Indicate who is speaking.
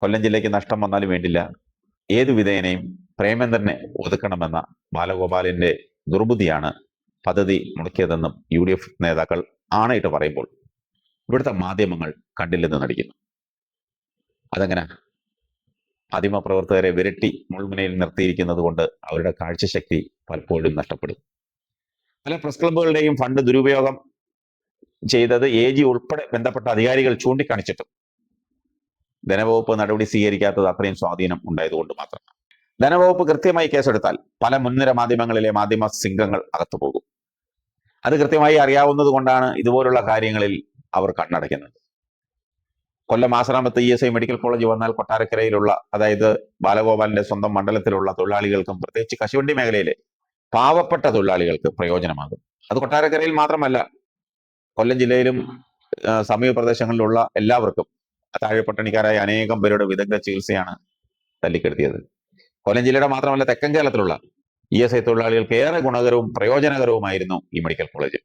Speaker 1: കൊല്ലം ജില്ലയ്ക്ക് നഷ്ടം വന്നാലും വേണ്ടില്ല, ഏതു വിധേയനെയും പ്രേമേന്ദ്രനെ ഒതുക്കണമെന്ന ബാലഗോപാലിന്റെ ദുർബുദ്ധിയാണ് പദ്ധതി മുടക്കിയതെന്നും UDF നേതാക്കൾ ആണയിട്ട് പറയുമ്പോൾ ഇവിടുത്തെ മാധ്യമങ്ങൾ കണ്ടില്ലെന്ന് നടിക്കുന്നു. അതെങ്ങനെ? മാധ്യമപ്രവർത്തകരെ വിരട്ടി മുൾമുനയിൽ നിർത്തിയിരിക്കുന്നത് കൊണ്ട് അവരുടെ കാഴ്ചശക്തി പലപ്പോഴും നഷ്ടപ്പെടും. പല പ്രസ് ക്ലബ്ബുകളുടെയും ഫണ്ട് ദുരുപയോഗം ചെയ്തത് AG ഉൾപ്പെടെ ബന്ധപ്പെട്ട അധികാരികൾ ചൂണ്ടിക്കാണിച്ചിട്ടും ധനവകുപ്പ് നടപടി സ്വീകരിക്കാത്തത് അത്രയും സ്വാധീനം ഉണ്ടായതുകൊണ്ട് മാത്രമാണ്. ധനവകുപ്പ് കൃത്യമായി കേസെടുത്താൽ പല മുൻനിര മാധ്യമങ്ങളിലെ മാധ്യമ സിംഗങ്ങൾ അകത്തു പോകും. അത് കൃത്യമായി അറിയാവുന്നത് കൊണ്ടാണ് ഇതുപോലുള്ള കാര്യങ്ങളിൽ അവർ കണ്ണടയ്ക്കുന്നത്. കൊല്ലം ആശ്രാമത്ത് ESI മെഡിക്കൽ കോളേജ് വന്നാൽ കൊട്ടാരക്കരയിലുള്ള, അതായത് ബാലഗോപാലിന്റെ സ്വന്തം മണ്ഡലത്തിലുള്ള തൊഴിലാളികൾക്കും പ്രത്യേകിച്ച് കശുവണ്ടി മേഖലയിലെ പാവപ്പെട്ട തൊഴിലാളികൾക്ക് പ്രയോജനമാകും. അത് കൊട്ടാരക്കരയിൽ മാത്രമല്ല, കൊല്ലം ജില്ലയിലും സമീപ പ്രദേശങ്ങളിലുള്ള എല്ലാവർക്കും, താഴെപ്പട്ടണിക്കാരായ അനേകം പേരുടെ വിദഗ്ധ ചികിത്സയാണ് തല്ലിക്കെടുത്തിയത്. കൊല്ലം ജില്ലയുടെ മാത്രമല്ല, തെക്കൻ കേരളത്തിലുള്ള ESI തൊഴിലാളികൾക്ക് ഏറെ ഗുണകരവും പ്രയോജനകരവുമായിരുന്നു ഈ മെഡിക്കൽ കോളേജ്.